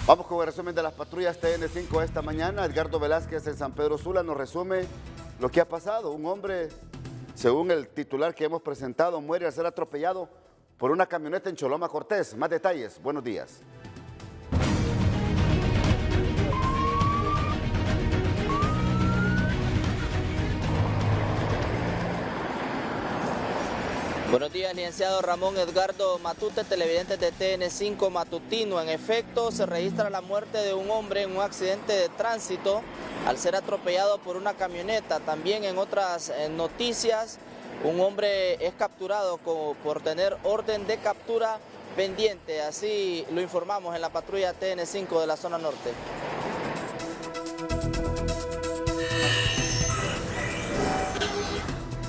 Vamos con el resumen de las patrullas TN5 esta mañana. Edgardo Velázquez en San Pedro Sula nos resume lo que ha pasado. Un hombre, según el titular que hemos presentado, muere al ser atropellado por una camioneta en Choloma Cortés. Más detalles. Buenos días. Buenos días, licenciado Ramón Edgardo Matute, televidente de TN5 Matutino. En efecto, se registra la muerte de un hombre en un accidente de tránsito al ser atropellado por una camioneta. También en otras noticias, un hombre es capturado por tener orden de captura pendiente. Así lo informamos en la patrulla TN5 de la zona norte.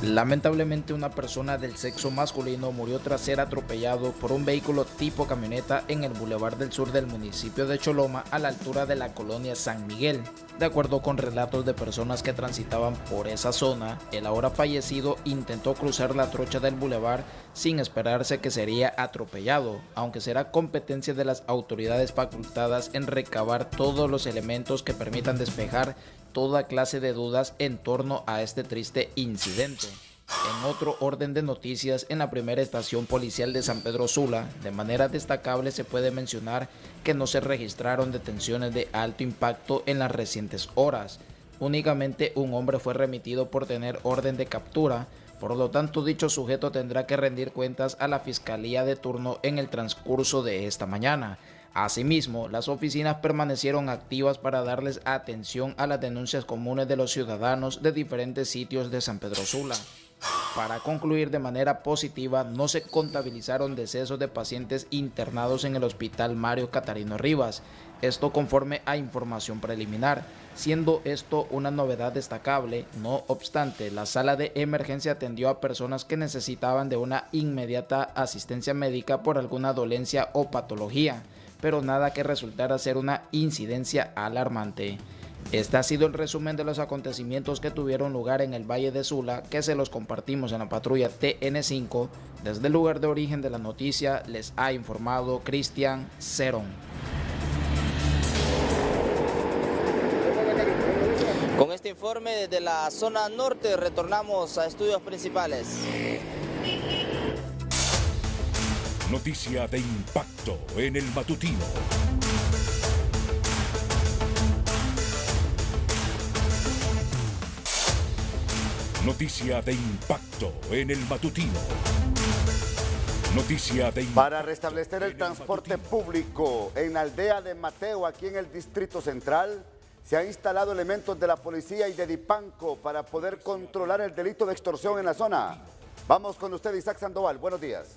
Lamentablemente, una persona del sexo masculino murió tras ser atropellado por un vehículo tipo camioneta en el Boulevard del Sur del municipio de Choloma, a la altura de la colonia San Miguel. De acuerdo con relatos de personas que transitaban por esa zona, el ahora fallecido intentó cruzar la trocha del bulevar sin esperarse que sería atropellado, aunque será competencia de las autoridades facultadas en recabar todos los elementos que permitan despejar toda clase de dudas en torno a este triste incidente. En otro orden de noticias, en la primera estación policial de San Pedro Sula, de manera destacable se puede mencionar que no se registraron detenciones de alto impacto en las recientes horas. Únicamente un hombre fue remitido por tener orden de captura, por lo tanto dicho sujeto tendrá que rendir cuentas a la fiscalía de turno en el transcurso de esta mañana. Asimismo, las oficinas permanecieron activas para darles atención a las denuncias comunes de los ciudadanos de diferentes sitios de San Pedro Sula. Para concluir de manera positiva, no se contabilizaron decesos de pacientes internados en el Hospital Mario Catarino Rivas, esto conforme a información preliminar, siendo esto una novedad destacable. No obstante, la sala de emergencia atendió a personas que necesitaban de una inmediata asistencia médica por alguna dolencia o patología, pero nada que resultara ser una incidencia alarmante. Este ha sido el resumen de los acontecimientos que tuvieron lugar en el Valle de Sula, que se los compartimos en la patrulla TN5. Desde el lugar de origen de la noticia les ha informado Cristian Cerón. Con este informe desde la zona norte retornamos a estudios principales. Noticia de impacto en el matutino. Noticia de impacto en el matutino. Noticia de impacto. Para restablecer el transporte público en la aldea de Mateo, aquí en el Distrito Central, se han instalado elementos de la policía y de Dipanco para poder controlar el delito de extorsión en la zona. Vamos con usted, Isaac Sandoval. Buenos días.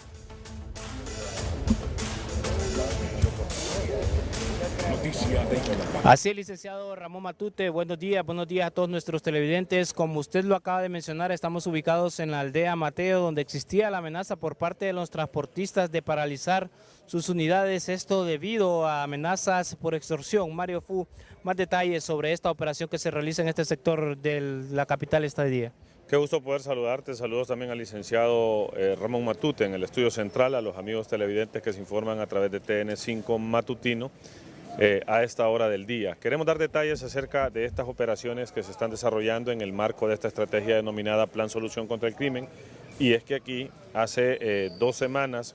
Así es, licenciado Ramón Matute, buenos días a todos nuestros televidentes. Como usted lo acaba de mencionar, estamos ubicados en la aldea Mateo, donde existía la amenaza por parte de los transportistas de paralizar sus unidades, esto debido a amenazas por extorsión. Mario Fu, más detalles sobre esta operación que se realiza en este sector de la capital esta día. Qué gusto poder saludarte, saludos también al licenciado Ramón Matute en el estudio central, a los amigos televidentes que se informan a través de TN5 Matutino a esta hora del día. Queremos dar detalles acerca de estas operaciones que se están desarrollando en el marco de esta estrategia denominada Plan Solución contra el Crimen, y es que aquí hace 2 semanas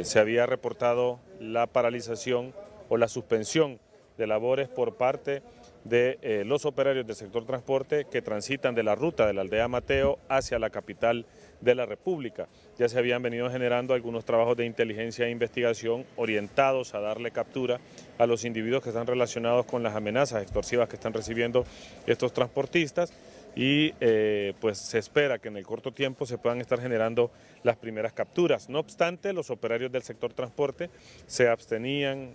se había reportado la paralización o la suspensión de labores por parte de los operarios del sector transporte que transitan de la ruta de la aldea Mateo hacia la capital de la República. Ya se habían venido generando algunos trabajos de inteligencia e investigación orientados a darle captura a los individuos que están relacionados con las amenazas extorsivas que están recibiendo estos transportistas, y pues se espera que en el corto tiempo se puedan estar generando las primeras capturas. No obstante, los operarios del sector transporte se abstenían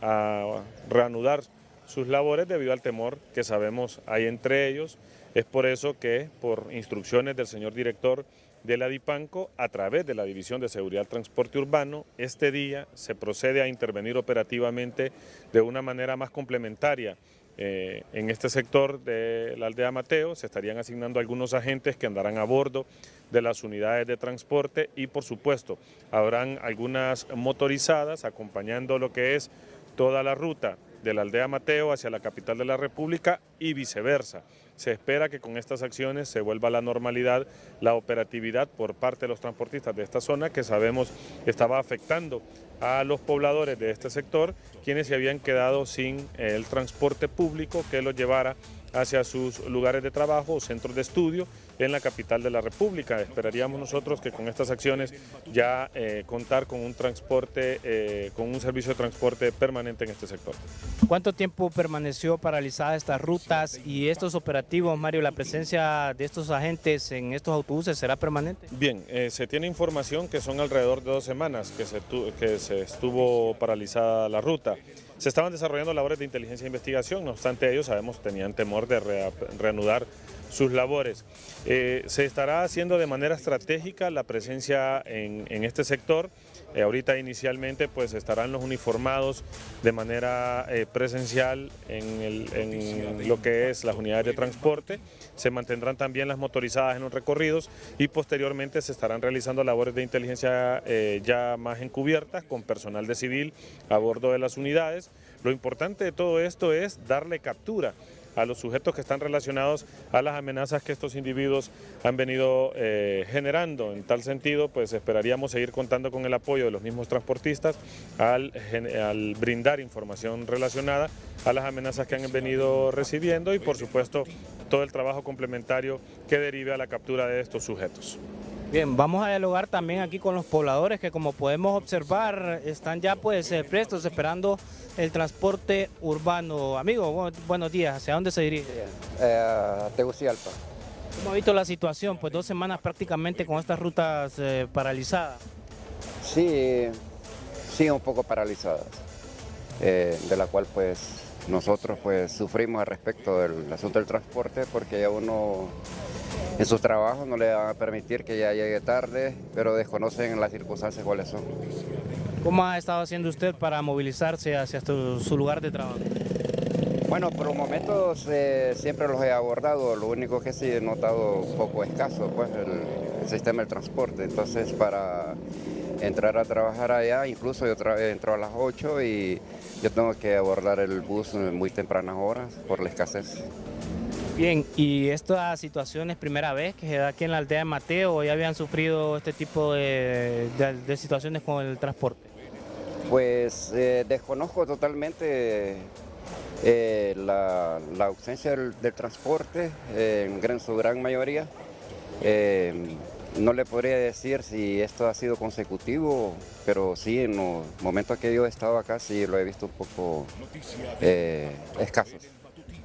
a reanudar sus labores debido al temor que sabemos hay entre ellos. Es por eso que, por instrucciones del señor director de la Dipanco, a través de la División de Seguridad Transporte Urbano, este día se procede a intervenir operativamente de una manera más complementaria. En este sector de la aldea Mateo se estarían asignando algunos agentes que andarán a bordo de las unidades de transporte, y por supuesto habrán algunas motorizadas acompañando lo que es toda la ruta de la aldea Mateo hacia la capital de la República y viceversa. Se espera que con estas acciones se vuelva a la normalidad la operatividad por parte de los transportistas de esta zona, que sabemos estaba afectando a los pobladores de este sector, quienes se habían quedado sin el transporte público que los llevara hacia sus lugares de trabajo o centros de estudio en la capital de la República. Esperaríamos nosotros que con estas acciones ya contar con un transporte, con un servicio de transporte permanente en este sector. ¿Cuánto tiempo permaneció paralizada estas rutas y estos operativos, Mario? ¿La presencia de estos agentes en estos autobuses será permanente? Bien, se tiene información que son alrededor de 2 semanas que se estuvo paralizada la ruta. Se estaban desarrollando labores de inteligencia e investigación, no obstante ellos sabemos tenían temor de reanudar sus labores. Se estará haciendo de manera estratégica la presencia en este sector. Ahorita inicialmente pues estarán los uniformados de manera presencial en lo que es las unidades de transporte. Se mantendrán también las motorizadas en los recorridos y posteriormente se estarán realizando labores de inteligencia ya más encubiertas con personal de civil a bordo de las unidades. Lo importante de todo esto es darle captura a los sujetos que están relacionados a las amenazas que estos individuos han venido generando. En tal sentido, pues esperaríamos seguir contando con el apoyo de los mismos transportistas al brindar información relacionada a las amenazas que han venido recibiendo y, por supuesto, todo el trabajo complementario que derive a la captura de estos sujetos. Bien, vamos a dialogar también aquí con los pobladores que, como podemos observar, están ya pues prestos esperando el transporte urbano. Amigo, buenos días, ¿hacia dónde se dirige? A Tegucigalpa. ¿Cómo ha visto la situación? Pues 2 semanas prácticamente con estas rutas paralizadas. Sí, un poco paralizadas, de la cual pues nosotros pues sufrimos al respecto del asunto del transporte, porque ya uno en su trabajo no le van a permitir que ya llegue tarde, pero desconocen las circunstancias cuáles son. ¿Cómo ha estado haciendo usted para movilizarse hacia su lugar de trabajo? Bueno, por momentos siempre los he abordado, lo único que sí he notado un poco escaso, pues el sistema del transporte. Entonces, para entrar a trabajar allá, incluso yo entro a las 8 y yo tengo que abordar el bus muy tempranas horas por la escasez. Bien, ¿y esta situación es primera vez que se da aquí en la aldea de Mateo o ya habían sufrido este tipo de situaciones con el transporte? Pues desconozco totalmente la ausencia del transporte en su gran mayoría. No le podría decir si esto ha sido consecutivo, pero sí, en los momentos que yo he estado acá sí lo he visto un poco escaso.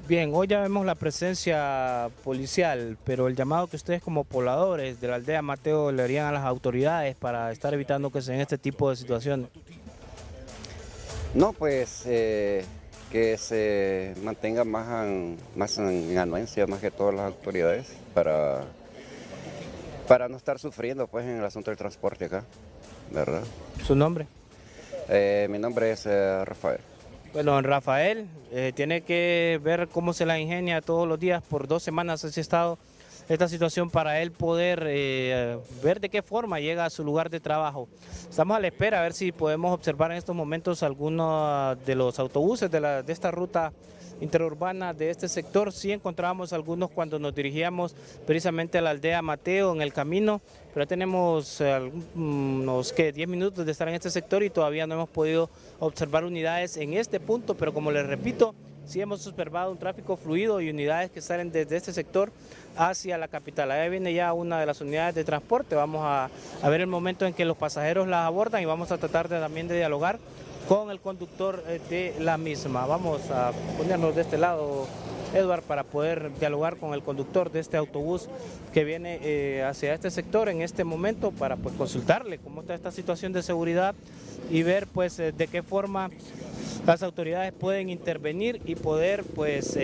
Bien, hoy ya vemos la presencia policial, pero el llamado que ustedes como pobladores de la aldea Mateo le harían a las autoridades para estar evitando que se den este tipo de situaciones. No, pues que se mantenga más en anuencia, más que todas las autoridades, para no estar sufriendo pues en el asunto del transporte acá, ¿verdad? ¿Su nombre? Mi nombre es Rafael. Bueno, don Rafael, tiene que ver cómo se la ingenia todos los días. Por 2 semanas ha estado esta situación para él poder ver de qué forma llega a su lugar de trabajo. Estamos a la espera a ver si podemos observar en estos momentos algunos de los autobuses de esta ruta interurbana de este sector. Sí encontrábamos algunos cuando nos dirigíamos precisamente a la aldea Mateo en el camino, pero ya tenemos unos 10 minutos de estar en este sector y todavía no hemos podido observar unidades en este punto, pero como les repito, sí hemos observado un tráfico fluido y unidades que salen desde este sector hacia la capital. Allá viene ya una de las unidades de transporte, vamos a ver el momento en que los pasajeros las abordan y vamos a tratar también de dialogar con el conductor de la misma. Vamos a ponernos de este lado, Edward, para poder dialogar con el conductor de este autobús que viene hacia este sector en este momento para pues consultarle cómo está esta situación de seguridad y ver pues de qué forma las autoridades pueden intervenir y poder pues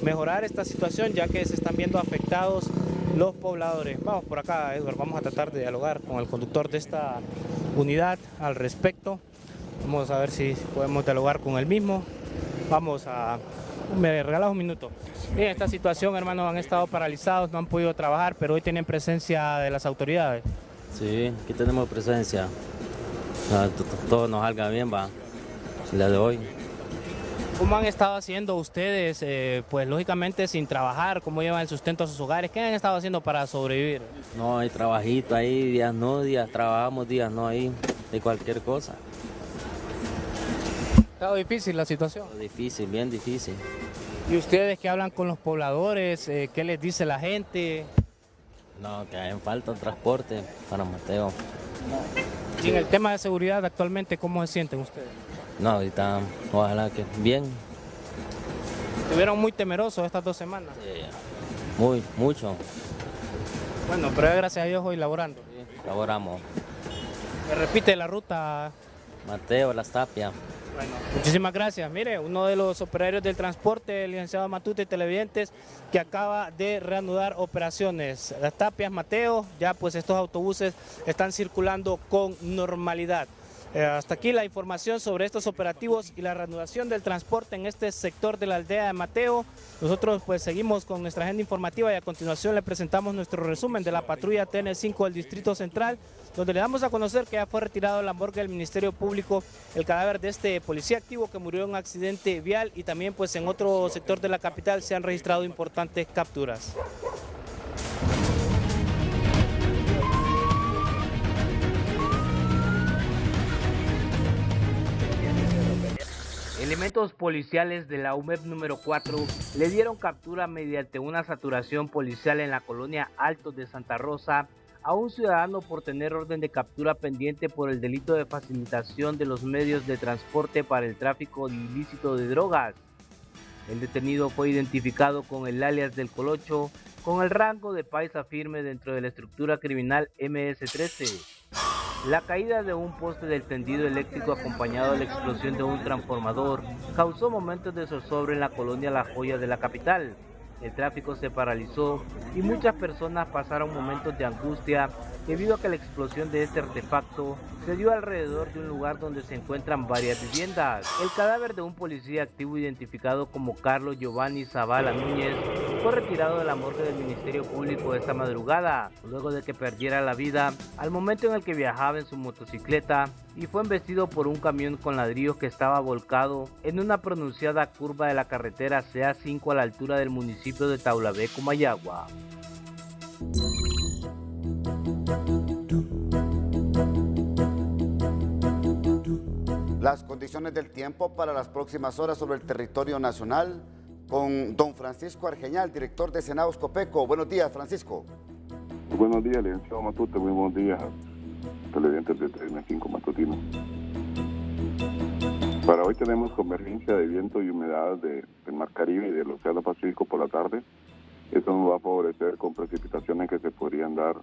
mejorar esta situación, ya que se están viendo afectados los pobladores. Vamos por acá, Edward, vamos a tratar de dialogar con el conductor de esta unidad al respecto. Vamos a ver si podemos dialogar con él mismo. Me regalas un minuto. Bien, esta situación, hermanos, han estado paralizados, no han podido trabajar, pero hoy tienen presencia de las autoridades. Sí, aquí tenemos presencia. Todo nos salga bien, va. el día de hoy. ¿Cómo han estado haciendo ustedes, pues lógicamente sin trabajar? ¿Cómo llevan el sustento a sus hogares? ¿Qué han estado haciendo para sobrevivir? No, hay trabajito ahí, días no, días trabajamos, días no ahí, de cualquier cosa. ¿Ha estado difícil la situación? Difícil, bien difícil. ¿Y ustedes que hablan con los pobladores, qué les dice la gente? No, que hay falta de transporte para Mateo. Y en el tema de seguridad actualmente, ¿cómo se sienten ustedes? No, ahorita ojalá que bien. ¿Estuvieron muy temerosos estas 2 semanas? Sí, mucho. Bueno, pero gracias a Dios hoy laborando. Sí, laboramos. ¿Me repite la ruta? Mateo, Las Tapias. Bueno, muchísimas gracias. Mire, uno de los operarios del transporte, el licenciado Matute y televidentes, que acaba de reanudar operaciones. Las Tapias, Mateo, ya pues estos autobuses están circulando con normalidad. Hasta aquí la información sobre estos operativos y la reanudación del transporte en este sector de la aldea de Mateo. Nosotros pues seguimos con nuestra agenda informativa y a continuación le presentamos nuestro resumen de la patrulla TN5 del Distrito Central, donde le damos a conocer que ya fue retirado de la morgue del Ministerio Público el cadáver de este policía activo que murió en un accidente vial, y también pues en otro sector de la capital se han registrado importantes capturas. Elementos policiales de la UMEP número 4 le dieron captura mediante una saturación policial en la colonia Altos de Santa Rosa a un ciudadano por tener orden de captura pendiente por el delito de facilitación de los medios de transporte para el tráfico ilícito de drogas. El detenido fue identificado con el alias del Colocho, con el rango de paisa firme dentro de la estructura criminal MS-13. La caída de un poste del tendido eléctrico acompañado de la explosión de un transformador causó momentos de zozobra en la colonia La Joya de la capital. El tráfico se paralizó y muchas personas pasaron momentos de angustia debido a que la explosión de este artefacto se dio alrededor de un lugar donde se encuentran varias viviendas. El cadáver de un policía activo identificado como Carlos Giovanni Zavala Núñez fue retirado de la morgue del Ministerio Público esta madrugada, luego de que perdiera la vida al momento en el que viajaba en su motocicleta y fue embestido por un camión con ladrillos que estaba volcado en una pronunciada curva de la carretera CA5 a la altura del municipio de Taulabeco, Mayagua. Las condiciones del tiempo para las próximas horas sobre el territorio nacional con don Francisco Argeñal, director de Senados Copeco. Buenos días, Francisco. Buenos días, licenciado Matute. Muy buenos días, televidentes de TN5 Matutino. Para hoy tenemos convergencia de viento y humedad del Mar Caribe y del Océano Pacífico por la tarde. Esto nos va a favorecer con precipitaciones que se podrían dar,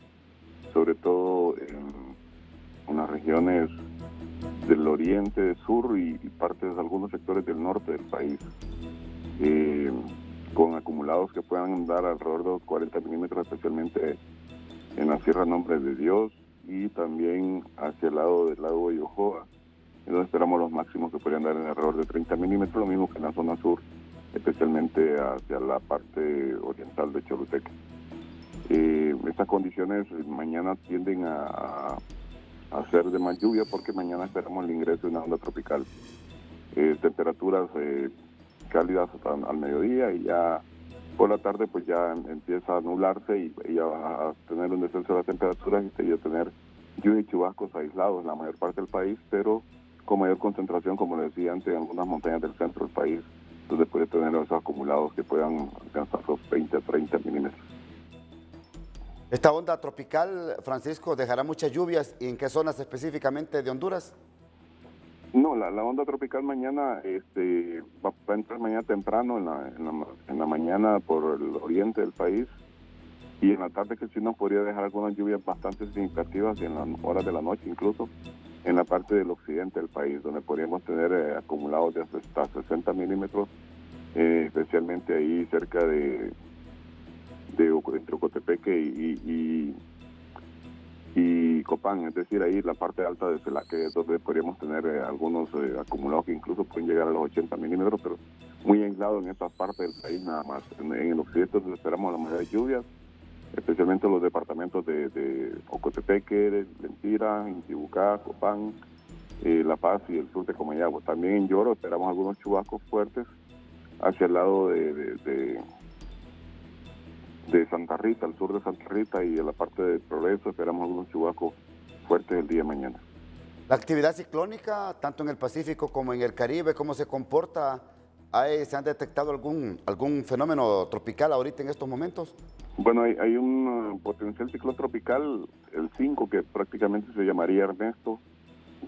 sobre todo en las regiones del oriente, sur y partes de algunos sectores del norte del país, con acumulados que puedan dar alrededor de los 40 milímetros, especialmente en la Sierra Nombre de Dios y también hacia el lado del lago de Yojoa, donde esperamos los máximos que podrían dar en alrededor de 30 milímetros, lo mismo que en la zona sur, especialmente hacia la parte oriental de Choluteca. Estas condiciones mañana tienden a ser de más lluvia porque mañana esperamos el ingreso de una onda tropical. Temperaturas cálidas hasta al mediodía y ya por la tarde pues ya empieza a nublarse y ya va a tener un descenso de las temperaturas y se va a tener lluvia y chubascos aislados en la mayor parte del país, pero con mayor concentración, como le decía antes, en algunas montañas del centro del país, donde puede tener esos acumulados que puedan alcanzar los 20 a 30 milímetros. Esta onda tropical, Francisco, dejará muchas lluvias. ¿Y en qué zonas específicamente de Honduras? No, la onda tropical mañana va a entrar mañana temprano en la mañana por el oriente del país, y en la tarde que sí nos podría dejar algunas lluvias bastante significativas, y en las horas de la noche incluso en la parte del occidente del país, donde podríamos tener acumulados de hasta 60 milímetros, especialmente ahí cerca de entre Ocotepeque y Copán, es decir, ahí la parte alta de Celaque, donde podríamos tener algunos acumulados que incluso pueden llegar a los 80 milímetros, pero muy aislado en esta parte del país nada más. En el occidente donde esperamos la mayoría de lluvias, especialmente los departamentos de Ocotepeque, Lempira, Intibucá, Copán, La Paz y el sur de Comayagua. También en Lloro esperamos algunos chubascos fuertes hacia el lado de Santa Rita, al sur de Santa Rita, y en la parte de Progreso esperamos algunos chubascos fuertes el día de mañana. La actividad ciclónica, tanto en el Pacífico como en el Caribe, ¿cómo se comporta? ¿Se han detectado algún fenómeno tropical ahorita en estos momentos? Bueno, hay un potencial ciclón tropical, el 5, que prácticamente se llamaría Ernesto.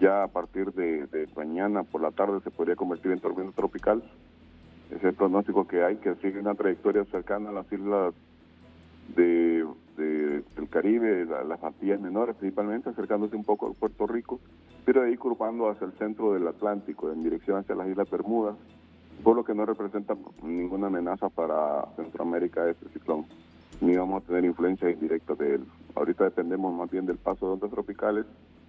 Ya a partir de mañana por la tarde se podría convertir en tormenta tropical. Ese es el pronóstico que hay, que sigue una trayectoria cercana a las islas del Caribe, las Antillas menores principalmente, acercándose un poco a Puerto Rico, pero ahí curvando hacia el centro del Atlántico, en dirección hacia las Islas Bermudas, por lo que no representa ninguna amenaza para Centroamérica este ciclón, ni vamos a tener influencia indirecta de él. Ahorita dependemos más bien del paso de ondas tropicales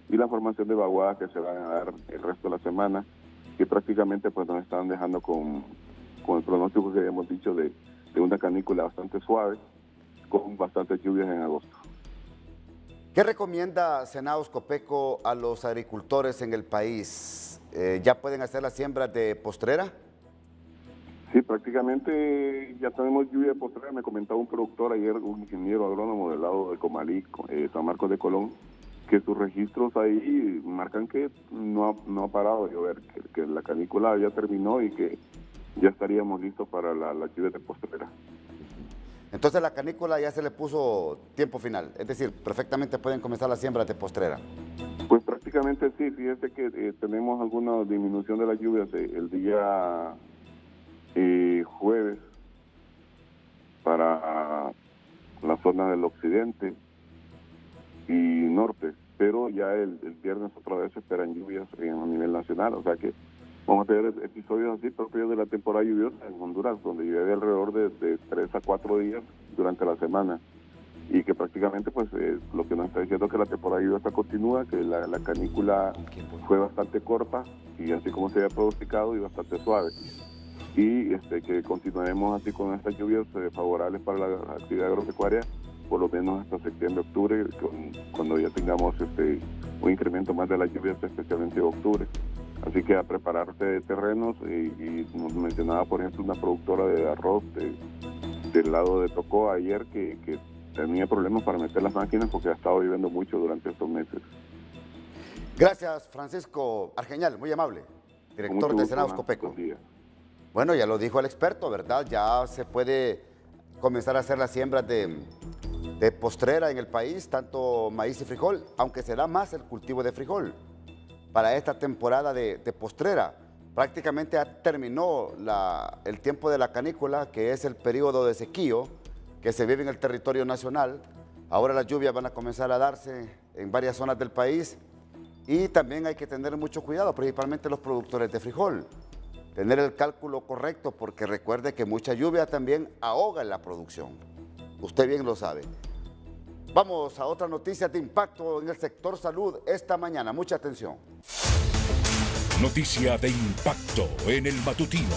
y la formación de vaguadas que se van a dar el resto de la semana, que prácticamente pues nos están dejando con el pronóstico que habíamos dicho de una canícula bastante suave, con bastantes lluvias en agosto. ¿Qué recomienda Senaos Copeco a los agricultores en el país? ¿Ya pueden hacer las siembras de postrera? Sí, prácticamente ya tenemos lluvia de postrera. Me comentaba un productor ayer, un ingeniero agrónomo del lado de Comalí, San Marcos de Colón, que sus registros ahí marcan que no ha parado de llover, que la canícula ya terminó y que ya estaríamos listos para la lluvia de postrera. Entonces la canícula ya se le puso tiempo final, es decir, perfectamente pueden comenzar las siembras de postrera. Pues prácticamente sí, fíjese que tenemos alguna disminución de las lluvias el día jueves para la zona del occidente y norte, pero ya el viernes otra vez se esperan lluvias a nivel nacional, o sea que vamos a tener episodios así propios de la temporada lluviosa en Honduras, donde llueve alrededor de 3 a 4 días durante la semana, y que prácticamente pues lo que nos está diciendo es que la temporada lluviosa continúa, que la canícula fue bastante corta y así como se había pronosticado, y bastante suave, y que continuaremos así con estas lluvias favorables para la actividad agropecuaria por lo menos hasta septiembre, octubre, cuando ya tengamos un incremento más de las lluvias, especialmente en octubre. Así que a prepararse de terrenos, y nos mencionaba, por ejemplo, una productora de arroz del lado de Tocó ayer que tenía problemas para meter las máquinas porque ha estado lloviendo mucho durante estos meses. Gracias, Francisco Argeñal, muy amable, director de Senaos Copeco. Bueno, ya lo dijo el experto, ¿verdad? Ya se puede comenzar a hacer las siembras de postrera en el país, tanto maíz y frijol, aunque se da más el cultivo de frijol. Para esta temporada de postrera, prácticamente ya terminó el tiempo de la canícula, que es el periodo de sequío que se vive en el territorio nacional. Ahora las lluvias van a comenzar a darse en varias zonas del país, y también hay que tener mucho cuidado, principalmente los productores de frijol. Tener el cálculo correcto, porque recuerde que mucha lluvia también ahoga en la producción. Usted bien lo sabe. Vamos a otra noticia de impacto en el sector salud esta mañana. Mucha atención. Noticia de impacto en el matutino.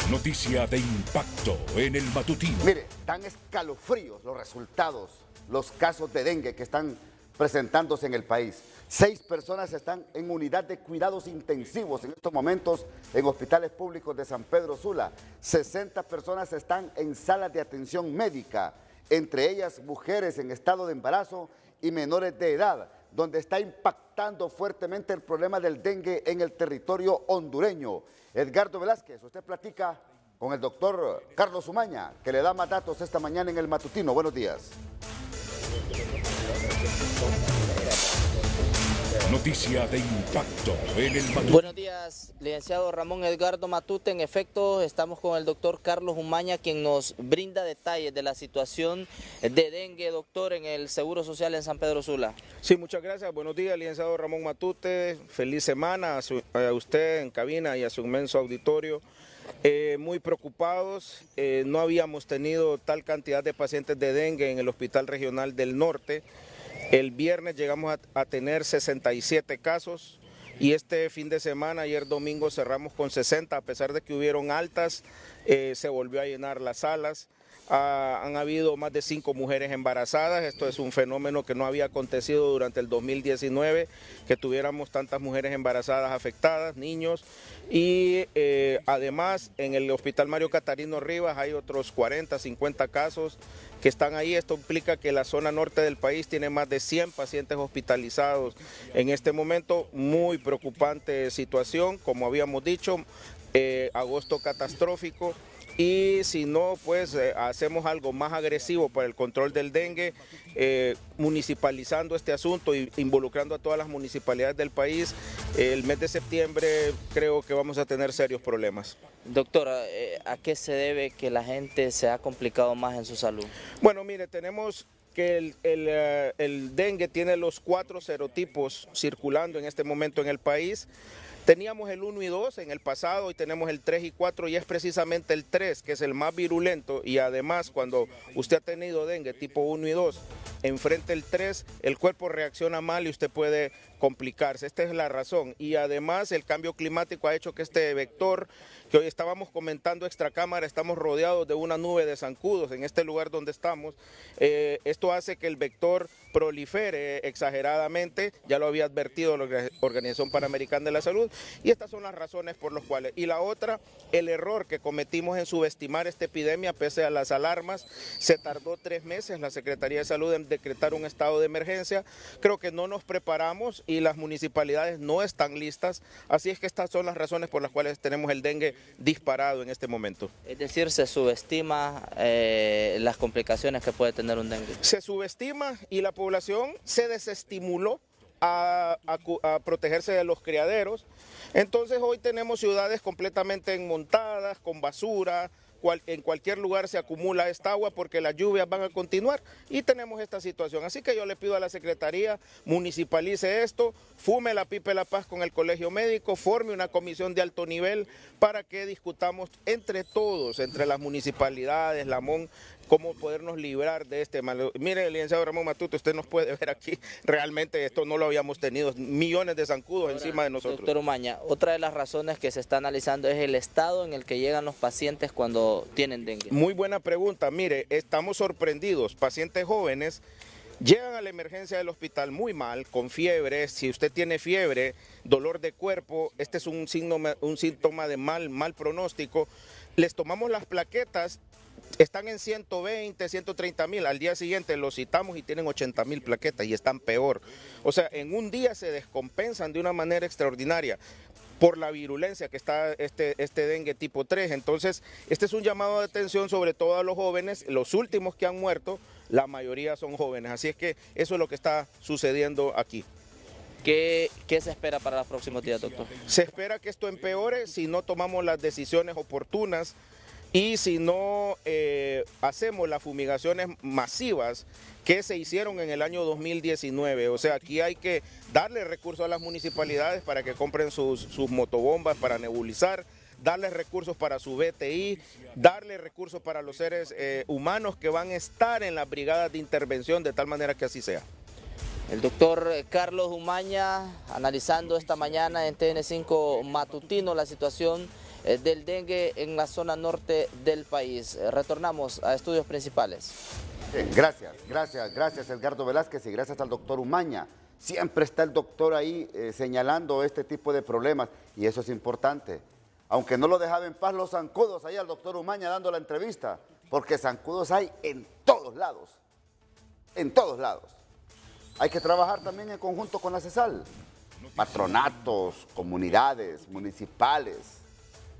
Noticia de impacto en el matutino. Mire, dan escalofríos los resultados, los casos de dengue que están presentándose en el país. 6 personas están en unidad de cuidados intensivos en estos momentos en hospitales públicos de San Pedro Sula. 60 personas están en salas de atención médica, entre ellas mujeres en estado de embarazo y menores de edad, donde está impactando fuertemente el problema del dengue en el territorio hondureño. Edgardo Velázquez, usted platica con el doctor Carlos Umaña, que le da más datos esta mañana en el matutino. Buenos días. Noticia de impacto en el matutino. Buenos días, licenciado Ramón Edgardo Matute. En efecto, estamos con el doctor Carlos Umaña, quien nos brinda detalles de la situación de dengue, doctor, en el Seguro Social en San Pedro Sula. Sí, muchas gracias. Buenos días, licenciado Ramón Matute. Feliz semana a usted en cabina y a su inmenso auditorio. Muy preocupados, no habíamos tenido tal cantidad de pacientes de dengue en el Hospital Regional del Norte. El viernes llegamos a tener 67 casos y este fin de semana, ayer domingo, cerramos con 60, a pesar de que hubieron altas, se volvió a llenar las salas. Han habido más de 5 mujeres embarazadas. Esto es un fenómeno que no había acontecido durante el 2019, que tuviéramos tantas mujeres embarazadas afectadas, niños. Y además en el Hospital Mario Catarino Rivas hay otros 40, 50 casos que están ahí. Esto implica que la zona norte del país tiene más de 100 pacientes hospitalizados en este momento. Muy preocupante situación, como habíamos dicho, agosto catastrófico. Y si no, pues hacemos algo más agresivo para el control del dengue, municipalizando este asunto y involucrando a todas las municipalidades del país. El mes de septiembre creo que vamos a tener serios problemas. Doctor, ¿a qué se debe que la gente se ha complicado más en su salud? Bueno, mire, tenemos que el dengue tiene los 4 serotipos circulando en este momento en el país. Teníamos el 1 y 2 en el pasado y tenemos el 3 y 4 y es precisamente el 3 que es el más virulento, y además cuando usted ha tenido dengue tipo 1 y 2, enfrente el 3, el cuerpo reacciona mal y usted puede complicarse. Esta es la razón, y además el cambio climático ha hecho que este vector, que hoy estábamos comentando extra cámara, estamos rodeados de una nube de zancudos en este lugar donde estamos. Esto hace que el vector prolifere exageradamente, ya lo había advertido la Organización Panamericana de la Salud, y estas son las razones por las cuales. Y la otra, el error que cometimos en subestimar esta epidemia pese a las alarmas. Se tardó 3 meses la Secretaría de Salud en decretar un estado de emergencia. Creo que no nos preparamos y las municipalidades no están listas, así es que estas son las razones por las cuales tenemos el dengue disparado en este momento. Es decir, se subestima las complicaciones que puede tener un dengue. Se subestima y la población se desestimuló a protegerse de los criaderos. Entonces hoy tenemos ciudades completamente enmontadas, con basura. En cualquier lugar se acumula esta agua porque las lluvias van a continuar y tenemos esta situación. Así que yo le pido a la Secretaría, municipalice esto, fume la pipa de la paz con el Colegio Médico, forme una comisión de alto nivel para que discutamos entre todos, entre las municipalidades, la MON, cómo podernos librar de este mal. Mire, licenciado Ramón Matute, usted nos puede ver aquí, realmente esto no lo habíamos tenido, millones de zancudos encima de nosotros. Doctor Umaña, otra de las razones que se está analizando es el estado en el que llegan los pacientes cuando tienen dengue. Muy buena pregunta. Mire, estamos sorprendidos. Pacientes jóvenes llegan a la emergencia del hospital muy mal, con fiebre. Si usted tiene fiebre, dolor de cuerpo, este es un síntoma de mal pronóstico. Les tomamos las plaquetas, están en 120, 130 mil. Al día siguiente los citamos y tienen 80 mil plaquetas y están peor. O sea, en un día se descompensan de una manera extraordinaria por la virulencia que está este dengue tipo 3. Entonces, este es un llamado de atención sobre todo a los jóvenes. Los últimos que han muerto, la mayoría son jóvenes. Así es que eso es lo que está sucediendo aquí. ¿Qué se espera para los próximos días, doctor? Se espera que esto empeore si no tomamos las decisiones oportunas y si no hacemos las fumigaciones masivas que se hicieron en el año 2019. O sea, aquí hay que darle recursos a las municipalidades para que compren sus motobombas para nebulizar, darles recursos para su BTI, darle recursos para los seres humanos que van a estar en las brigadas de intervención, de tal manera que así sea. El doctor Carlos Umaña analizando esta mañana en TN5 Matutino la situación del dengue en la zona norte del país. Retornamos a estudios principales. Bien, gracias Edgardo Velázquez y gracias al doctor Umaña. Siempre está el doctor ahí señalando este tipo de problemas y eso es importante. Aunque no lo dejaba en paz los zancudos ahí al doctor Umaña dando la entrevista, porque zancudos hay en todos lados, Hay que trabajar también en conjunto con la CESAL, patronatos, comunidades, municipales,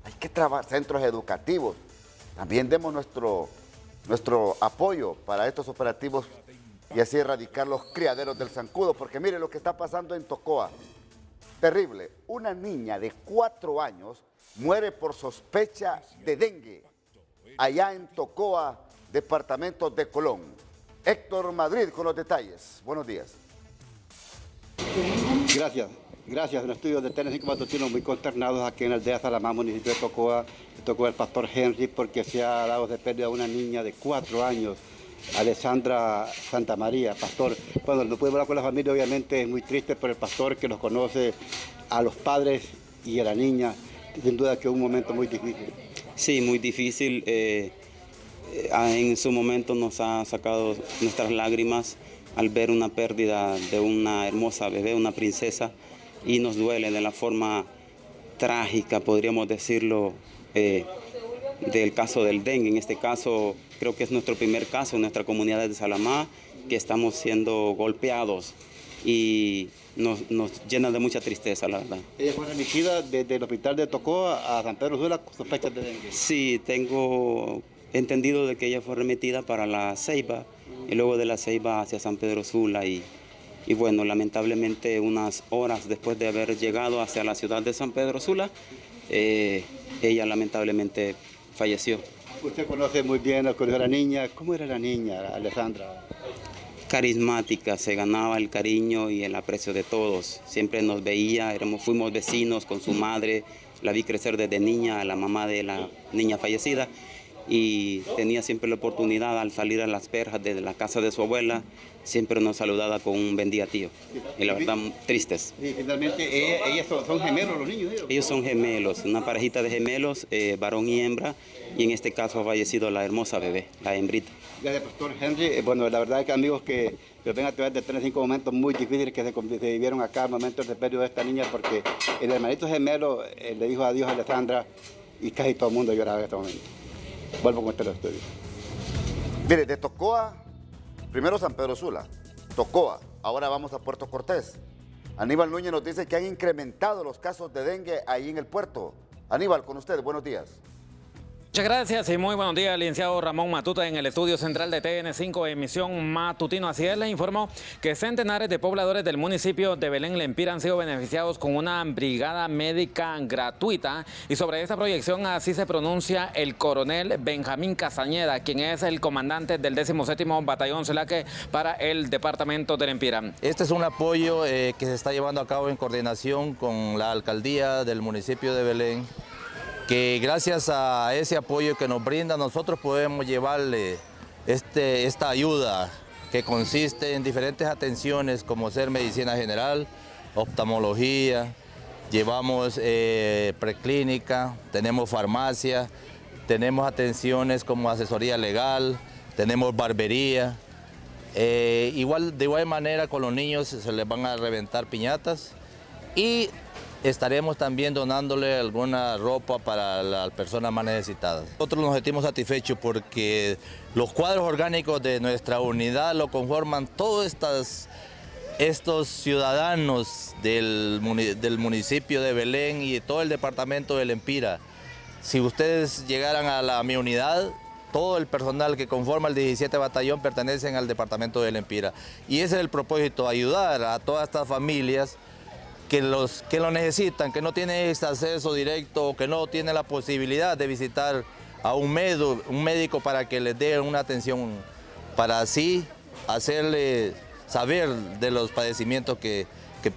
hay que trabajar, centros educativos. También demos nuestro apoyo para estos operativos y así erradicar los criaderos del zancudo, porque mire lo que está pasando en Tocoa, terrible. Una niña de 4 años muere por sospecha de dengue, allá en Tocoa, departamento de Colón. Héctor Madrid con los detalles. Buenos días. Gracias. En los estudios de TN5 Matutino muy consternados aquí en la aldea Salamán, municipio de Tocoa. Tocó el pastor Henry porque se ha dado de pérdida a una niña de 4 años, Alessandra Santamaría. Pastor, bueno, no puede hablar con la familia, obviamente es muy triste, pero el pastor que los conoce a los padres y a la niña, sin duda que es un momento muy difícil. Sí, muy difícil. en su momento nos ha sacado nuestras lágrimas al ver una pérdida de una hermosa bebé, una princesa, y nos duele de la forma trágica, podríamos decirlo, del caso del dengue. En este caso, creo que es nuestro primer caso en nuestra comunidad de Salamá, que estamos siendo golpeados y nos llena de mucha tristeza, la verdad. ¿Ella fue remitida desde el hospital de Tocoa a San Pedro Sula con sospechas de dengue? Sí, tengo entendido de que ella fue remitida para La Ceiba y luego de La Ceiba hacia San Pedro Sula y bueno, lamentablemente unas horas después de haber llegado hacia la ciudad de San Pedro Sula, ella lamentablemente falleció. Usted conoce muy bien al colegio de la niña. ¿Cómo era la niña, Alessandra? Carismática, se ganaba el cariño y el aprecio de todos. Siempre nos veía, fuimos vecinos con su madre, la vi crecer desde niña, la mamá de la niña fallecida, y tenía siempre la oportunidad al salir a las verjas de la casa de su abuela, siempre nos saludaba con un buen día, tío. Y la verdad, tristes. Sí, finalmente, ellos son gemelos los niños. Ellos son gemelos, una parejita de gemelos, varón y hembra, y en este caso ha fallecido la hermosa bebé, la hembrita. Gracias, Pastor Henry. Bueno, la verdad es que amigos que ven a través de 35 momentos muy difíciles que se vivieron acá, momentos de pérdida de esta niña, porque el hermanito gemelo le dijo adiós a Alessandra y casi todo el mundo lloraba en este momento. Vuelvo con este estudio. Mire, de Tocoa, primero San Pedro Sula, Tocoa, ahora vamos a Puerto Cortés. Aníbal Núñez nos dice que han incrementado los casos de dengue ahí en el puerto. Aníbal, con usted, buenos días. Muchas gracias y muy buenos días, licenciado Ramón Matute en el estudio central de TN5 emisión matutino. Así es, le informó que centenares de pobladores del municipio de Belén Lempira han sido beneficiados con una brigada médica gratuita, y sobre esta proyección así se pronuncia el coronel Benjamín Castañeda, quien es el comandante del 17º Batallón Celaque para el departamento de Lempira. Este es un apoyo que se está llevando a cabo en coordinación con la alcaldía del municipio de Belén, que gracias a ese apoyo que nos brinda nosotros podemos llevarle esta ayuda que consiste en diferentes atenciones como ser medicina general, oftalmología, llevamos preclínica, tenemos farmacia, tenemos atenciones como asesoría legal, tenemos barbería. De igual manera con los niños se les van a reventar piñatas y estaremos también donándole alguna ropa para las personas más necesitadas. Nosotros nos sentimos satisfechos porque los cuadros orgánicos de nuestra unidad lo conforman todos estos ciudadanos del municipio de Belén y de todo el departamento de Lempira. Si ustedes llegaran a mi unidad, todo el personal que conforma el 17 Batallón pertenecen al departamento de Lempira. Y ese es el propósito, ayudar a todas estas familias que lo necesitan, que no tienen este acceso directo o que no tienen la posibilidad de visitar a un médico para que les dé una atención, para así hacerle saber de los padecimientos que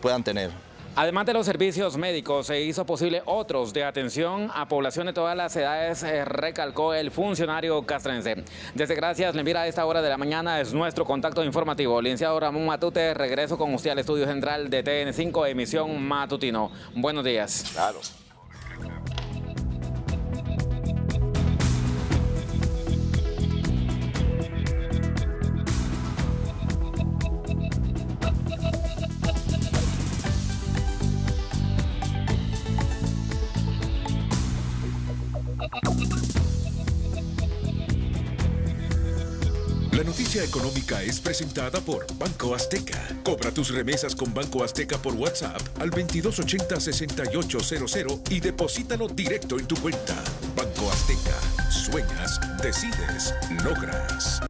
puedan tener. Además de los servicios médicos, se hizo posible otros de atención a población de todas las edades, recalcó el funcionario castrense. Desde Gracias, Lempira, a esta hora de la mañana es nuestro contacto informativo. Licenciado Ramón Matute, regreso con usted al estudio central de TN5, emisión matutino. Buenos días. Claro. La noticia económica es presentada por Banco Azteca. Cobra tus remesas con Banco Azteca por WhatsApp al 2280-6800 y deposítalo directo en tu cuenta. Banco Azteca. Sueñas, decides, logras.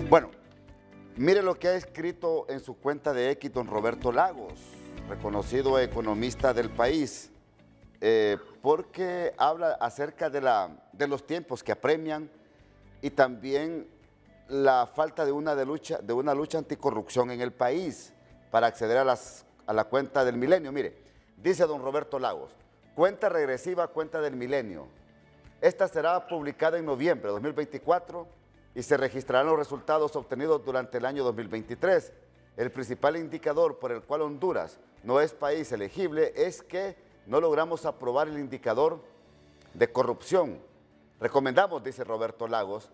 Bueno, mire lo que ha escrito en su cuenta de X don Roberto Lagos, reconocido economista del país, porque habla acerca de los tiempos que apremian y también la falta de una lucha anticorrupción en el país para acceder a la cuenta del milenio. Mire, dice don Roberto Lagos, cuenta regresiva, cuenta del milenio. Esta será publicada en noviembre de 2024 y se registrarán los resultados obtenidos durante el año 2023. el principal indicador por el cual Honduras no es país elegible es que no logramos aprobar el indicador de corrupción. Recomendamos, dice Roberto Lagos,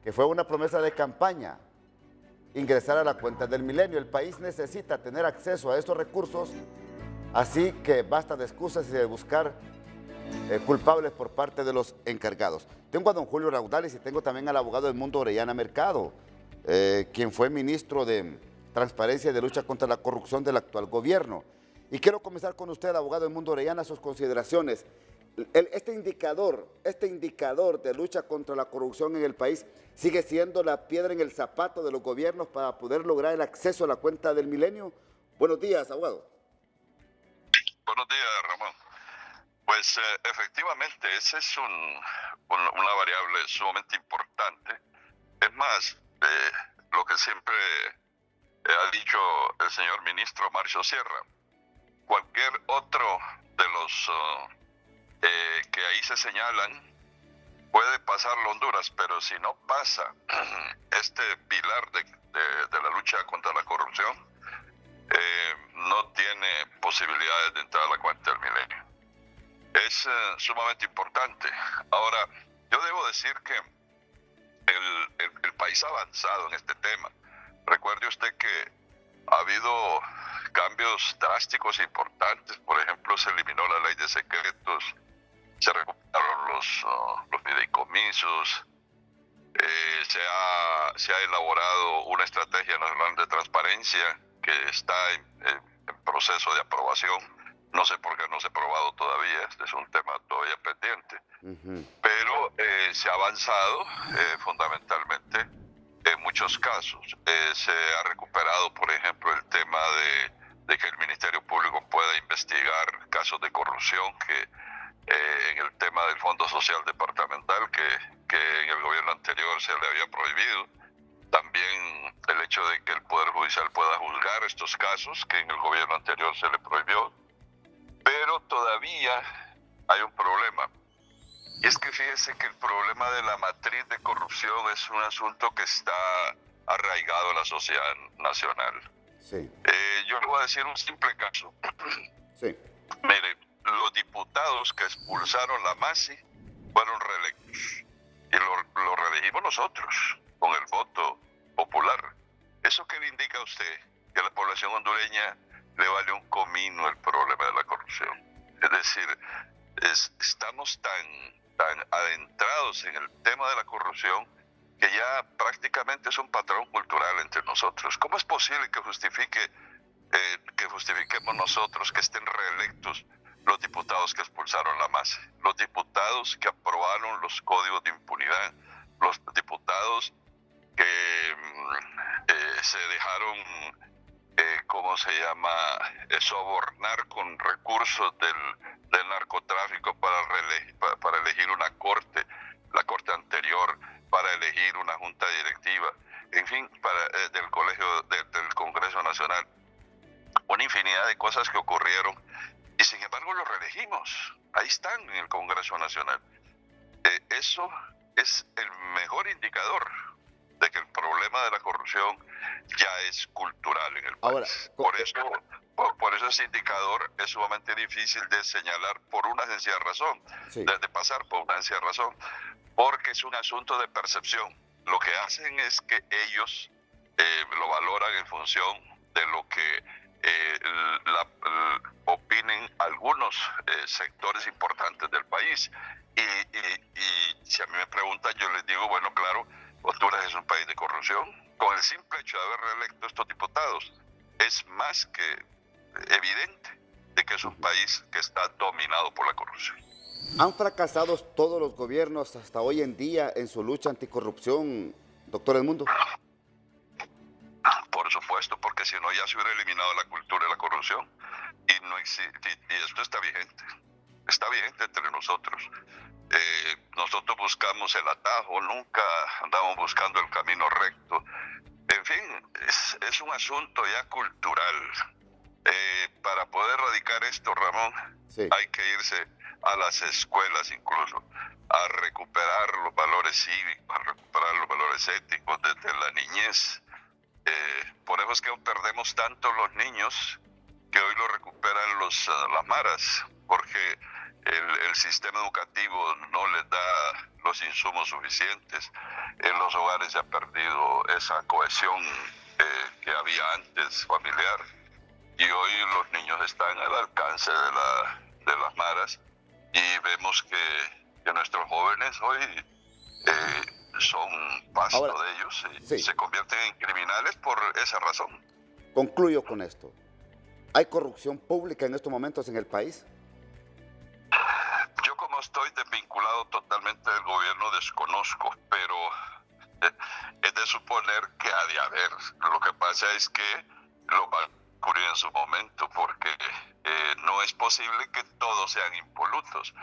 que fue una promesa de campaña, ingresar a la cuenta del milenio. El país necesita tener acceso a estos recursos, así que basta de excusas y de buscar culpables por parte de los encargados. Tengo a don Julio Raudales y tengo también al abogado Edmundo Orellana Mercado, quien fue ministro de Transparencia y de Lucha contra la Corrupción del actual gobierno. Y quiero comenzar con usted, abogado Edmundo Orellana, sus consideraciones. Este indicador de lucha contra la corrupción en el país sigue siendo la piedra en el zapato de los gobiernos para poder lograr el acceso a la cuenta del milenio. Buenos días, abogado. Buenos días, Ramón. Pues efectivamente, esa es una variable sumamente importante. Es más, lo que siempre ha dicho el señor ministro Marcio Sierra, cualquier otro de los que ahí se señalan puede pasarlo Honduras, pero si no pasa este pilar de la lucha contra la corrupción, no tiene posibilidades de entrar a la cuenta del milenio. Es sumamente importante. Ahora, yo debo decir que el país ha avanzado en este tema. Recuerde usted que ha habido cambios drásticos e importantes. Por ejemplo, se eliminó la ley de secretos, se recuperaron los fideicomisos, se ha elaborado una estrategia nacional de transparencia que está en proceso de aprobación. No sé por qué no se ha aprobado todavía, este es un tema todavía pendiente. Pero se ha avanzado fundamentalmente en muchos casos. Se ha recuperado, por ejemplo, el tema de que el Ministerio Público pueda investigar casos de corrupción que en el tema del Fondo Social Departamental que en el gobierno anterior se le había prohibido. También el hecho de que el Poder Judicial pueda juzgar estos casos que en el gobierno anterior se le prohibió. Pero todavía hay un problema. Y es que fíjese que el problema de la matriz de corrupción es un asunto que está arraigado en la sociedad nacional. Sí. Yo le voy a decir un simple caso. Sí. Mire, los diputados que expulsaron la MASI fueron reelectos. Y lo reelegimos nosotros, con el voto popular. ¿Eso qué le indica a usted? Que a la población hondureña le vale un comino el problema de la corrupción. Es decir, estamos tan adentrados en el tema de la corrupción que ya prácticamente es un patrón cultural entre nosotros. ¿Cómo es posible que justifiquemos nosotros que estén reelectos los diputados que expulsaron la MASI, los diputados que aprobaron los códigos de impunidad, los diputados que se dejaron sobornar con recursos del narcotráfico para elegir una corte, la corte anterior, para elegir una junta directiva, en fin, del Congreso Nacional? Una infinidad de cosas que ocurrieron y sin embargo los reelegimos. Ahí están en el Congreso Nacional. Eso es el mejor indicador de que el problema de la corrupción ya es cultural en el país. Ahora, por eso ese indicador es sumamente difícil de señalar por una sencilla razón, sí, de pasar por una sencilla razón, porque es un asunto de percepción. Lo que hacen es que ellos lo valoran en función de lo que opinen algunos sectores importantes del país. Y si a mí me preguntan, yo les digo, bueno, claro, Honduras es un país de corrupción. Con el simple hecho de haber reelecto estos diputados, es más que evidente de que es un país que está dominado por la corrupción. ¿Han fracasado todos los gobiernos hasta hoy en día en su lucha anticorrupción, doctor Edmundo? Por supuesto, porque si no ya se hubiera eliminado la cultura de la corrupción y esto está vigente entre nosotros. Nosotros buscamos el atajo, nunca andamos buscando el camino recto. En fin, es un asunto ya cultural. Para poder erradicar esto, Ramón, sí, hay que irse a las escuelas incluso, a recuperar los valores cívicos, a recuperar los valores éticos desde la niñez, por eso es que perdemos tanto los niños que hoy lo recuperan las maras, porque el sistema educativo no les da los insumos suficientes. En los hogares se ha perdido esa cohesión que había antes familiar, y hoy los niños están al alcance de las maras, y vemos que nuestros jóvenes hoy son pasto de ellos y se convierten en criminales por esa razón. Concluyo con esto. ¿Hay corrupción pública en estos momentos en el país? Yo, como estoy desvinculado totalmente del gobierno, desconozco, pero es de suponer que ha de haber. Lo que pasa es que lo va a ocurrir en su momento, porque no es posible que todos sean impolutos.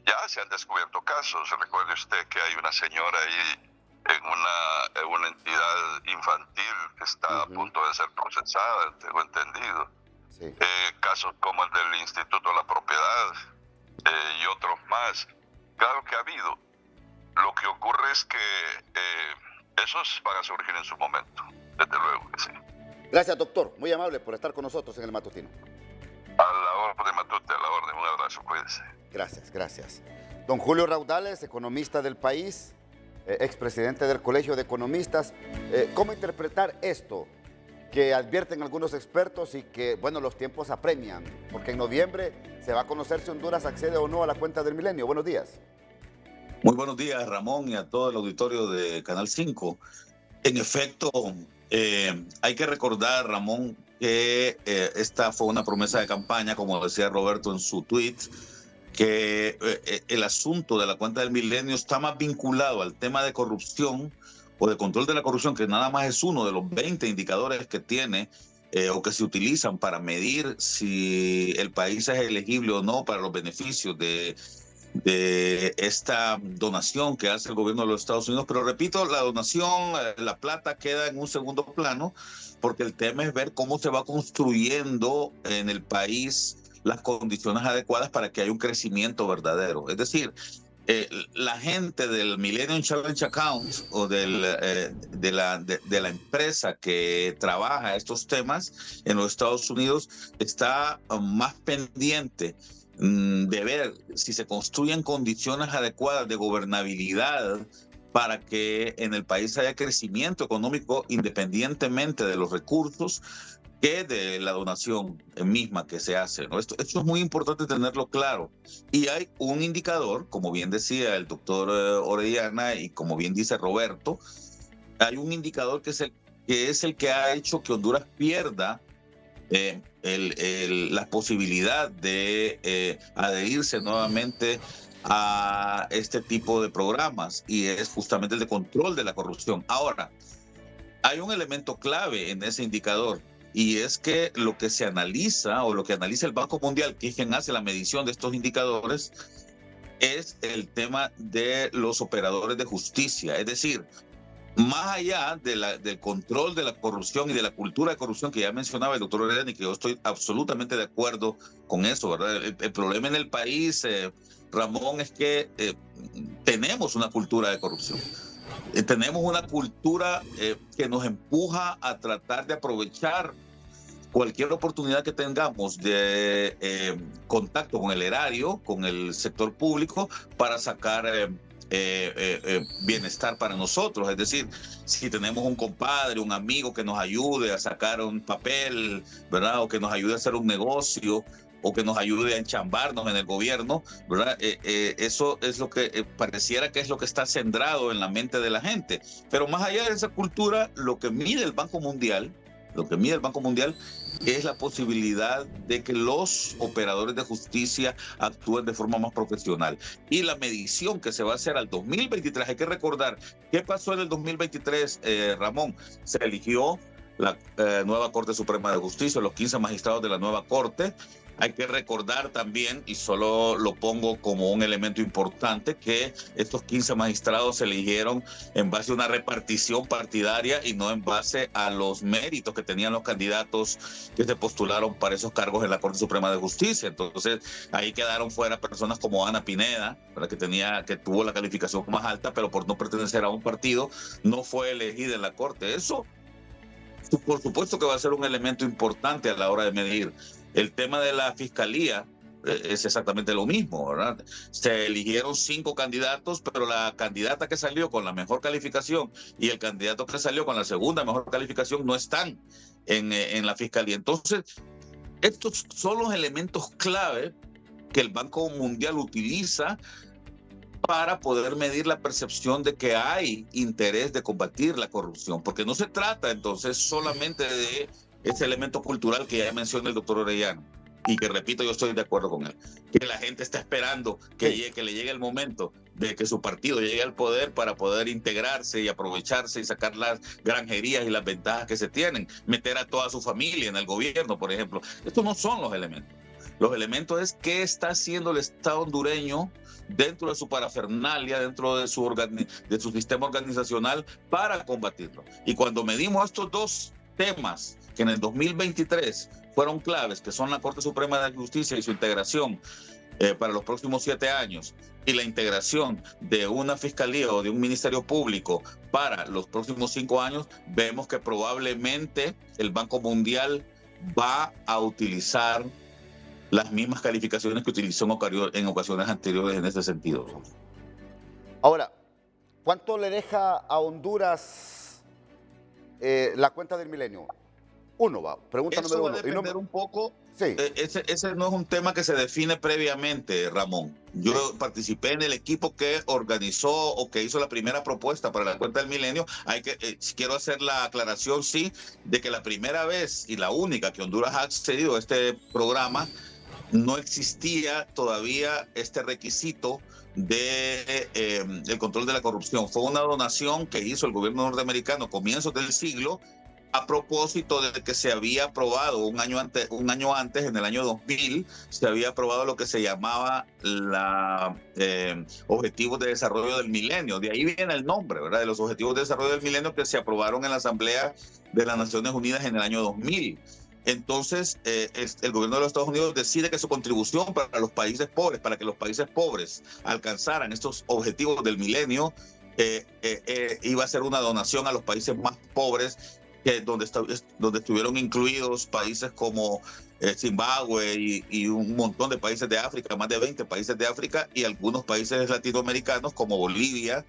Ya se han descubierto casos. Recuerde usted que hay una señora ahí en una entidad infantil que está a punto de ser procesada, tengo entendido. Sí. Casos como el del Instituto de la Propiedad y otros más. Claro que ha habido. Lo que ocurre es que esos van a surgir en su momento, desde luego que sí. Gracias, doctor. Muy amable por estar con nosotros en el Matutino. A la orden, Matute, a la orden. Un abrazo, cuídense. Gracias, gracias. Don Julio Raudales, economista del país, expresidente del Colegio de Economistas. ¿Cómo interpretar esto que advierten algunos expertos y que, bueno, los tiempos apremian? Porque en noviembre se va a conocer si Honduras accede o no a la cuenta del milenio. Buenos días. Muy buenos días, Ramón, y a todo el auditorio de Canal 5. En efecto, hay que recordar, Ramón, que esta fue una promesa de campaña, como decía Roberto en su tweet, que el asunto de la cuenta del milenio está más vinculado al tema de corrupción o de control de la corrupción, que nada más es uno de los 20 indicadores que tiene o que se utilizan para medir si el país es elegible o no para los beneficios de esta donación que hace el gobierno de los Estados Unidos. Pero repito, la donación, la plata queda en un segundo plano, porque el tema es ver cómo se va construyendo en el país las condiciones adecuadas para que haya un crecimiento verdadero. Es decir, la gente del Millennium Challenge Account o de la empresa que trabaja estos temas en los Estados Unidos está más pendiente de ver si se construyen condiciones adecuadas de gobernabilidad para que en el país haya crecimiento económico independientemente de los recursos que de la donación misma que se hace, ¿no? Esto es muy importante tenerlo claro. Y hay un indicador, como bien decía el doctor Orellana y como bien dice Roberto, hay un indicador que es el que ha hecho que Honduras pierda la posibilidad de adherirse nuevamente a este tipo de programas, y es justamente el de control de la corrupción. Ahora, hay un elemento clave en ese indicador, y es que lo que se analiza o lo que analiza el Banco Mundial, que es quien hace la medición de estos indicadores, es el tema de los operadores de justicia. Es decir, más allá del control de la corrupción y de la cultura de corrupción que ya mencionaba el doctor Orellana, y que yo estoy absolutamente de acuerdo con eso, ¿verdad? El problema en el país, Ramón, es que tenemos una cultura de corrupción. Tenemos una cultura que nos empuja a tratar de aprovechar cualquier oportunidad que tengamos de contacto con el erario, con el sector público, para sacar bienestar para nosotros. Es decir, si tenemos un compadre, un amigo que nos ayude a sacar un papel, ¿verdad? O que nos ayude a hacer un negocio, o que nos ayude a enchambarnos en el gobierno, ¿verdad? Eso es lo que pareciera que es lo que está centrado en la mente de la gente. Pero más allá de esa cultura, lo que mide el Banco Mundial es la posibilidad de que los operadores de justicia actúen de forma más profesional. Y la medición que se va a hacer al 2023, hay que recordar, ¿qué pasó en el 2023, Ramón? Se eligió la nueva Corte Suprema de Justicia, los 15 magistrados de la nueva Corte. Hay que recordar también, y solo lo pongo como un elemento importante, que estos 15 magistrados se eligieron en base a una repartición partidaria y no en base a los méritos que tenían los candidatos que se postularon para esos cargos en la Corte Suprema de Justicia. Entonces, ahí quedaron fuera personas como Ana Pineda, que tuvo la calificación más alta, pero por no pertenecer a un partido, no fue elegida en la Corte. Eso por supuesto que va a ser un elemento importante a la hora de medir. El tema de la fiscalía es exactamente lo mismo, ¿verdad? Se eligieron 5 candidatos, pero la candidata que salió con la mejor calificación y el candidato que salió con la segunda mejor calificación no están en la fiscalía. Entonces, estos son los elementos clave que el Banco Mundial utiliza para poder medir la percepción de que hay interés de combatir la corrupción, porque no se trata entonces solamente de ese elemento cultural que ya menciona el doctor Orellana, y que repito, yo estoy de acuerdo con él, que la gente está esperando que le llegue el momento de que su partido llegue al poder para poder integrarse y aprovecharse y sacar las granjerías y las ventajas que se tienen, meter a toda su familia en el gobierno, por ejemplo. Estos no son los elementos. Los elementos es qué está haciendo el Estado hondureño dentro de su parafernalia, dentro de su sistema organizacional para combatirlo. Y cuando medimos estos dos temas que en el 2023 fueron claves, que son la Corte Suprema de Justicia y su integración para los próximos 7 años, y la integración de una fiscalía o de un ministerio público para los próximos 5 años, vemos que probablemente el Banco Mundial va a utilizar las mismas calificaciones que utilizó en ocasiones anteriores en este sentido. Ahora, ¿cuánto le deja a Honduras la cuenta del milenio? Uno, va. Pregunta número 1. Eso va a depender un poco. Sí. Ese no es un tema que se define previamente, Ramón. Yo participé en el equipo que organizó o que hizo la primera propuesta para la cuenta del milenio. Quiero hacer la aclaración, sí, de que la primera vez y la única que Honduras ha accedido a este programa, no existía todavía este requisito del control de la corrupción. Fue una donación que hizo el gobierno norteamericano a comienzos del siglo, a propósito de que se había aprobado un año antes, en el año 2000, se había aprobado lo que se llamaba la Objetivos de Desarrollo del Milenio. De ahí viene el nombre, ¿verdad? De los Objetivos de Desarrollo del Milenio que se aprobaron en la Asamblea de las Naciones Unidas en el año 2000. Entonces, el gobierno de los Estados Unidos decide que su contribución para los países pobres, para que los países pobres alcanzaran estos objetivos del milenio, iba a ser una donación a los países más pobres, donde estuvieron incluidos países como Zimbabue y un montón de países de África, más de 20 países de África, y algunos países latinoamericanos como Bolivia,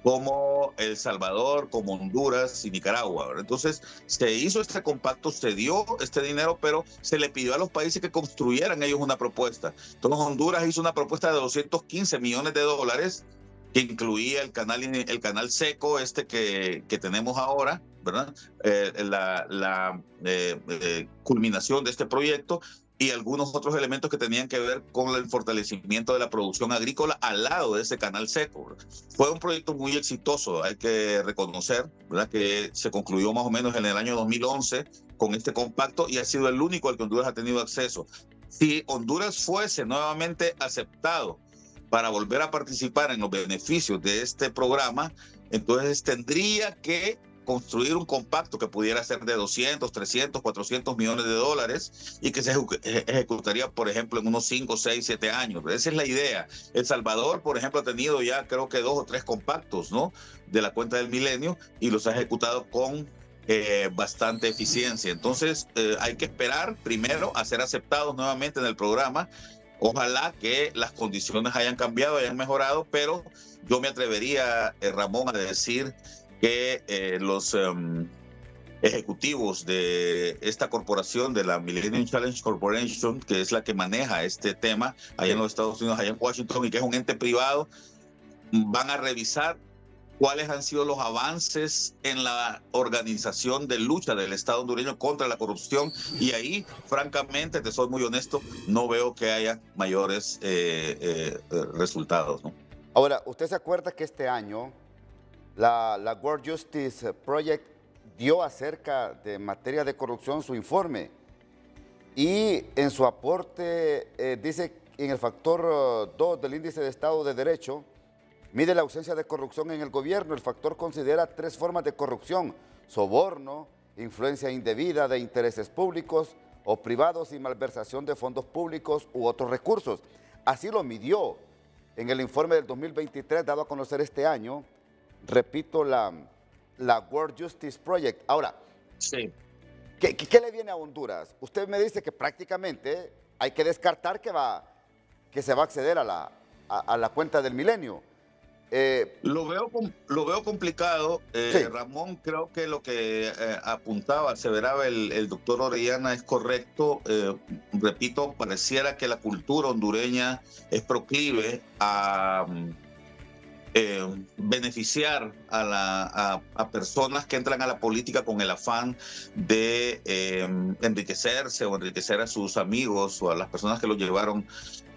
como El Salvador, como Honduras y Nicaragua, ¿verdad? Entonces se hizo este compacto, se dio este dinero, pero se le pidió a los países que construyeran ellos una propuesta. Entonces Honduras hizo una propuesta de $215 millones, que incluía el canal seco que tenemos ahora, ¿verdad? La culminación de este proyecto, y algunos otros elementos que tenían que ver con el fortalecimiento de la producción agrícola al lado de ese canal seco, ¿verdad? Fue un proyecto muy exitoso, hay que reconocer, ¿verdad? Que se concluyó más o menos en el año 2011 con este compacto, y ha sido el único al que Honduras ha tenido acceso. Si Honduras fuese nuevamente aceptado para volver a participar en los beneficios de este programa, entonces tendría que construir un compacto que pudiera ser de 200, 300, 400 millones de dólares y que se ejecutaría, por ejemplo, en unos 5, 6, 7 años. Esa es la idea. El Salvador, por ejemplo, ha tenido ya creo que 2 o 3 compactos, ¿no?, de la cuenta del milenio, y los ha ejecutado con bastante eficiencia. Entonces hay que esperar primero a ser aceptados nuevamente en el programa. Ojalá que las condiciones hayan cambiado, hayan mejorado, pero yo me atrevería, Ramón, a decir que los ejecutivos de esta corporación, de la Millennium Challenge Corporation, que es la que maneja este tema allá en los Estados Unidos, allá en Washington, y que es un ente privado, van a revisar cuáles han sido los avances en la organización de lucha del Estado hondureño contra la corrupción, y ahí, francamente, te soy muy honesto, no veo que haya mayores resultados, ¿no? Ahora, ¿usted se acuerda que este año la World Justice Project dio acerca de materia de corrupción su informe, y en su aporte dice en el factor 2 del índice de Estado de Derecho, mide la ausencia de corrupción en el gobierno. El factor considera 3 formas de corrupción: soborno, influencia indebida de intereses públicos o privados y malversación de fondos públicos u otros recursos. Así lo midió en el informe del 2023 dado a conocer este año, repito, la World Justice Project. Ahora, Sí. ¿Qué le viene a Honduras? Usted me dice que prácticamente hay que descartar que se va a acceder a la cuenta del milenio. Lo veo complicado, sí. Ramón. Creo que lo que apuntaba, aseveraba el doctor Orellana es correcto. Repito, pareciera que la cultura hondureña es proclive a beneficiar a personas que entran a la política con el afán de enriquecerse o enriquecer a sus amigos o a las personas que los llevaron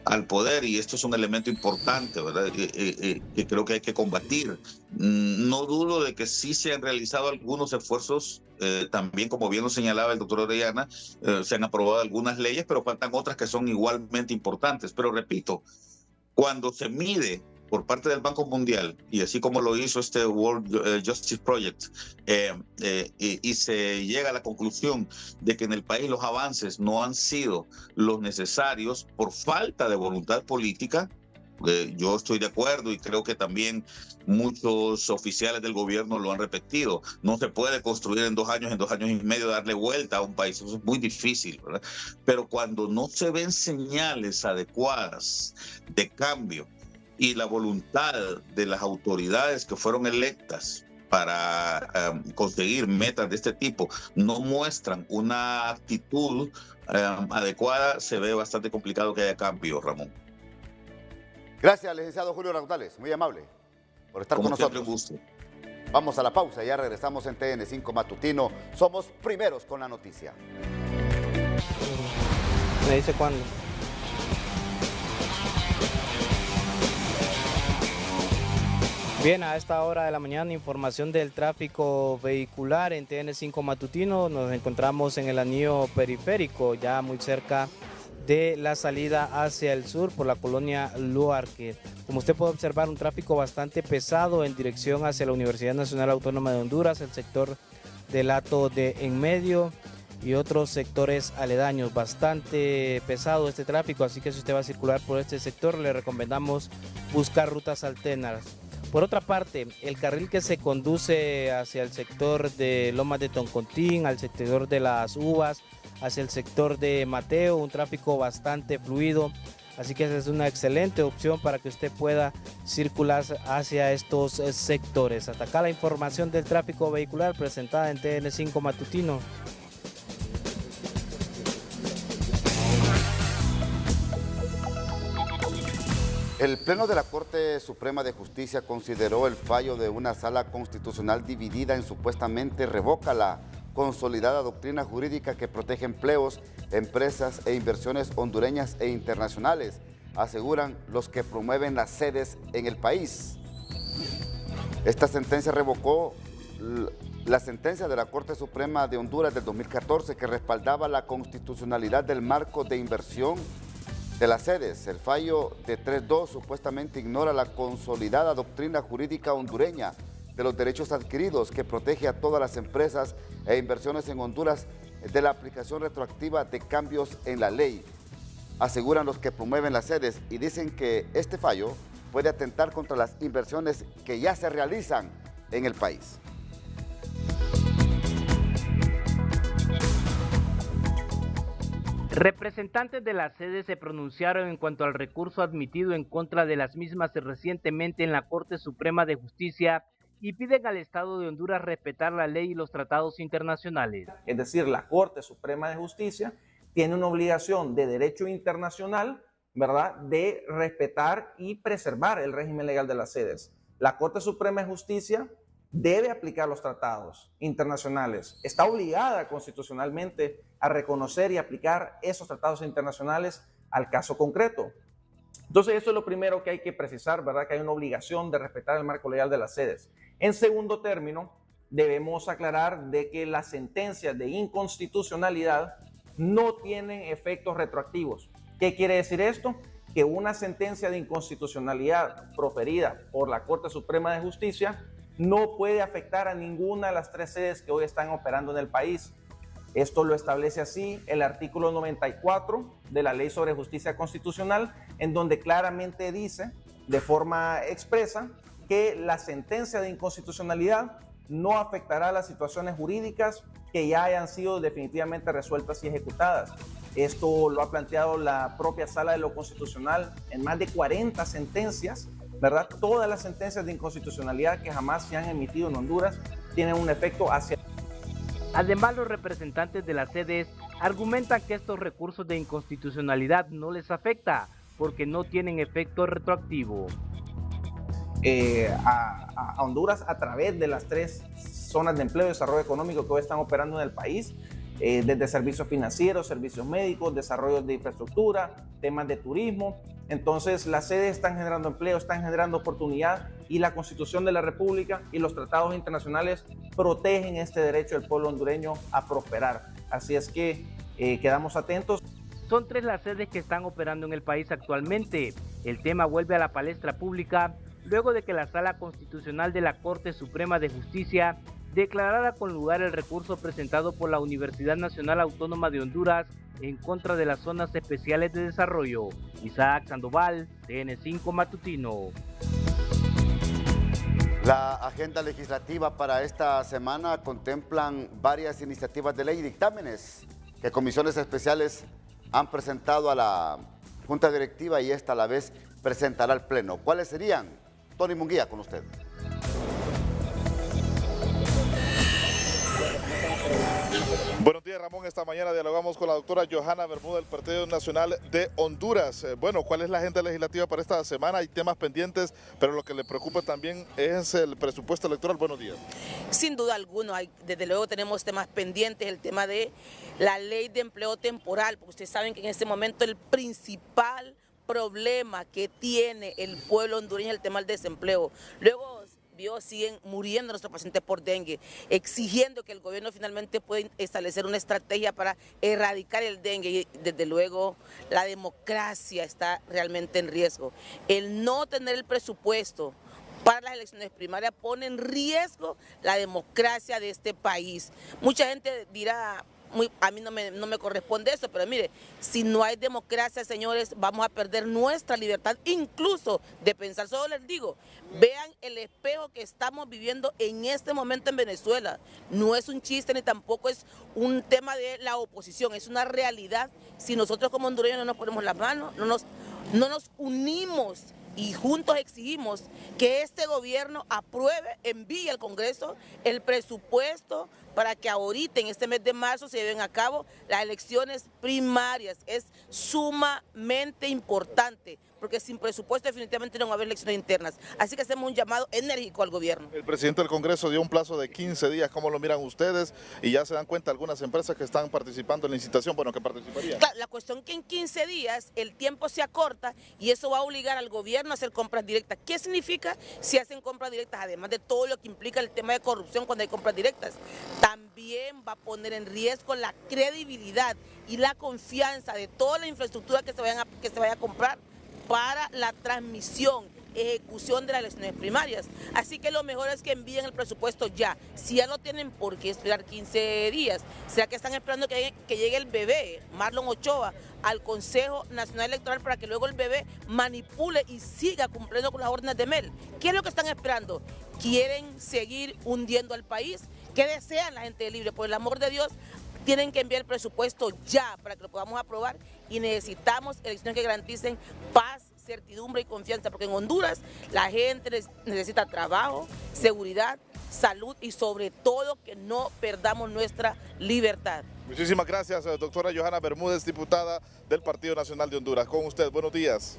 al poder, y esto es un elemento importante, ¿verdad? Que creo que hay que combatir. No dudo de que sí se han realizado algunos esfuerzos, también como bien lo señalaba el doctor Orellana, se han aprobado algunas leyes, pero faltan otras que son igualmente importantes. Pero repito, cuando se mide por parte del Banco Mundial, y así como lo hizo este World Justice Project, y se llega a la conclusión de que en el país los avances no han sido los necesarios por falta de voluntad política, yo estoy de acuerdo y creo que también muchos oficiales del gobierno lo han repetido. No se puede construir en 2 años, en 2 años y medio, darle vuelta a un país. Eso es muy difícil, ¿verdad? Pero cuando no se ven señales adecuadas de cambio y la voluntad de las autoridades que fueron electas para conseguir metas de este tipo no muestran una actitud adecuada, se ve bastante complicado que haya cambio, Ramón. Gracias, licenciado Julio Raudales, muy amable por estar con nosotros. Gusto. Vamos a la pausa, ya regresamos en TN5 Matutino. Somos primeros con la noticia. ¿Me dice cuándo? Bien, a esta hora de la mañana, información del tráfico vehicular en TN5 Matutino. Nos encontramos en el anillo periférico, ya muy cerca de la salida hacia el sur por la colonia Luarque. Como usted puede observar, un tráfico bastante pesado en dirección hacia la Universidad Nacional Autónoma de Honduras, el sector del Hato de En Medio y otros sectores aledaños. Bastante pesado este tráfico, así que si usted va a circular por este sector, le recomendamos buscar rutas alternas. Por otra parte, el carril que se conduce hacia el sector de Lomas de Toncontín, al sector de Las Uvas, hacia el sector de Mateo, un tráfico bastante fluido, así que esa es una excelente opción para que usted pueda circular hacia estos sectores. Hasta acá la información del tráfico vehicular presentada en TN5 Matutino. El Pleno de la Corte Suprema de Justicia consideró el fallo de una sala constitucional dividida en supuestamente revoca la consolidada doctrina jurídica que protege empleos, empresas e inversiones hondureñas e internacionales, aseguran los que promueven las sedes en el país. Esta sentencia revocó la sentencia de la Corte Suprema de Honduras del 2014 que respaldaba la constitucionalidad del marco de inversión de las sedes. El fallo de 3-2 supuestamente ignora la consolidada doctrina jurídica hondureña de los derechos adquiridos que protege a todas las empresas e inversiones en Honduras de la aplicación retroactiva de cambios en la ley, aseguran los que promueven las sedes, y dicen que este fallo puede atentar contra las inversiones que ya se realizan en el país. Representantes de las sedes se pronunciaron en cuanto al recurso admitido en contra de las mismas recientemente en la Corte Suprema de Justicia y piden al Estado de Honduras respetar la ley y los tratados internacionales. Es decir, la Corte Suprema de Justicia tiene una obligación de derecho internacional, ¿verdad?, de respetar y preservar el régimen legal de las sedes. La Corte Suprema de Justicia debe aplicar los tratados internacionales, está obligada constitucionalmente a reconocer y aplicar esos tratados internacionales al caso concreto. Entonces, eso es lo primero que hay que precisar, ¿verdad?, que hay una obligación de respetar el marco legal de las sedes. En segundo término, debemos aclarar de que las sentencias de inconstitucionalidad no tienen efectos retroactivos. ¿Qué quiere decir esto? Que una sentencia de inconstitucionalidad proferida por la Corte Suprema de Justicia no puede afectar a ninguna de las 3 sedes que hoy están operando en el país. Esto lo establece así el artículo 94 de la Ley sobre Justicia Constitucional, en donde claramente dice de forma expresa que la sentencia de inconstitucionalidad no afectará las situaciones jurídicas que ya hayan sido definitivamente resueltas y ejecutadas. Esto lo ha planteado la propia Sala de lo Constitucional en más de 40 sentencias, ¿verdad? Todas las sentencias de inconstitucionalidad que jamás se han emitido en Honduras tienen un efecto hacia... Además, los representantes de las sedes argumentan que estos recursos de inconstitucionalidad no les afecta porque no tienen efecto retroactivo. A Honduras a través de las 3 zonas de empleo y desarrollo económico que hoy están operando en el país, desde servicios financieros, servicios médicos, desarrollo de infraestructura, temas de turismo. Entonces las sedes están generando empleo, están generando oportunidad y la Constitución de la República y los tratados internacionales protegen este derecho del pueblo hondureño a prosperar. Así es que quedamos atentos. Son 3 las sedes que están operando en el país actualmente. El tema vuelve a la palestra pública luego de que la Sala Constitucional de la Corte Suprema de Justicia declarara con lugar el recurso presentado por la Universidad Nacional Autónoma de Honduras en contra de las zonas especiales de desarrollo. Isaac Sandoval, TN5 Matutino. La agenda legislativa para esta semana contemplan varias iniciativas de ley y dictámenes que comisiones especiales han presentado a la Junta Directiva y esta a la vez presentará al Pleno. ¿Cuáles serían? Tony Munguía, con usted. Buenos días, Ramón. Esta mañana dialogamos con la doctora Johanna Bermúdez del Partido Nacional de Honduras. Bueno, ¿cuál es la agenda legislativa para esta semana? Hay temas pendientes, pero lo que le preocupa también es el presupuesto electoral. Buenos días. Sin duda alguna, desde luego tenemos temas pendientes, el tema de la ley de empleo temporal, porque ustedes saben que en este momento el principal problema que tiene el pueblo hondureño es el tema del desempleo. Luego siguen muriendo nuestros pacientes por dengue, exigiendo que el gobierno finalmente pueda establecer una estrategia para erradicar el dengue y desde luego la democracia está realmente en riesgo. El no tener el presupuesto para las elecciones primarias pone en riesgo la democracia de este país. Mucha gente dirá, a mí no me corresponde eso, pero mire, si no hay democracia, señores, vamos a perder nuestra libertad, incluso de pensar. Solo les digo, vean el espejo que estamos viviendo en este momento en Venezuela. No es un chiste ni tampoco es un tema de la oposición, es una realidad. Si nosotros como hondureños no nos ponemos las manos, no nos unimos y juntos exigimos que este gobierno apruebe, envíe al Congreso el presupuesto para que ahorita en este mes de marzo se lleven a cabo las elecciones primarias. Es sumamente importante, porque sin presupuesto definitivamente no va a haber elecciones internas. Así que hacemos un llamado enérgico al gobierno. El presidente del Congreso dio un plazo de 15 días. ¿Cómo lo miran ustedes? Y ya se dan cuenta algunas empresas que están participando en la licitación, bueno, que participarían. Claro, la cuestión es que en 15 días el tiempo se acorta y eso va a obligar al gobierno a hacer compras directas. ¿Qué significa si hacen compras directas? Además de todo lo que implica el tema de corrupción cuando hay compras directas, también va a poner en riesgo la credibilidad y la confianza de toda la infraestructura que se vaya a comprar para la transmisión, ejecución de las elecciones primarias. Así que lo mejor es que envíen el presupuesto ya. Si ya no tienen por qué esperar 15 días, ¿será que están esperando que llegue el bebé, Marlon Ochoa, al Consejo Nacional Electoral para que luego el bebé manipule y siga cumpliendo con las órdenes de Mel? ¿Qué es lo que están esperando? ¿Quieren seguir hundiendo al país? ¿Qué desean la gente libre? Por el amor de Dios, tienen que enviar el presupuesto ya para que lo podamos aprobar y necesitamos elecciones que garanticen paz, certidumbre y confianza, porque en Honduras la gente necesita trabajo, seguridad, salud y sobre todo que no perdamos nuestra libertad. Muchísimas gracias, doctora Johanna Bermúdez, diputada del Partido Nacional de Honduras. Con usted, buenos días.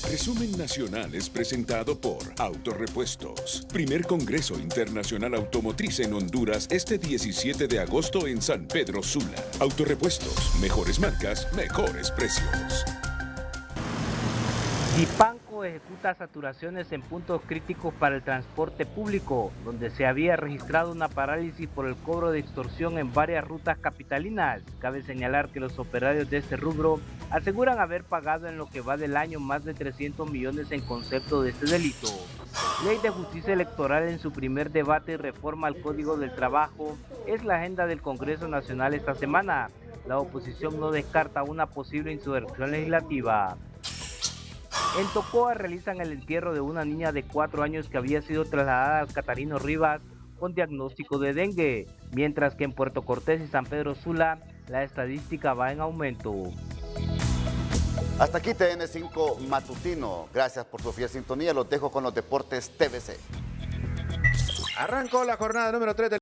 Resumen Nacional es presentado por Autorepuestos. Primer Congreso Internacional Automotriz en Honduras este 17 de agosto en San Pedro Sula. Autorepuestos, mejores marcas, mejores precios. Dipanco ejecuta saturaciones en puntos críticos para el transporte público, donde se había registrado una parálisis por el cobro de extorsión en varias rutas capitalinas. Cabe señalar que los operarios de este rubro aseguran haber pagado en lo que va del año más de 300 millones en concepto de este delito. Ley de Justicia Electoral en su primer debate y reforma al Código del Trabajo es la agenda del Congreso Nacional esta semana. La oposición no descarta una posible insurrección legislativa. En Tocoa realizan el entierro de una niña de 4 años que había sido trasladada al Catarino Rivas con diagnóstico de dengue, mientras que en Puerto Cortés y San Pedro Sula la estadística va en aumento. Hasta aquí TN5 Matutino. Gracias por su fiel sintonía. Los dejo con los deportes TVC. Arrancó la jornada número 3 del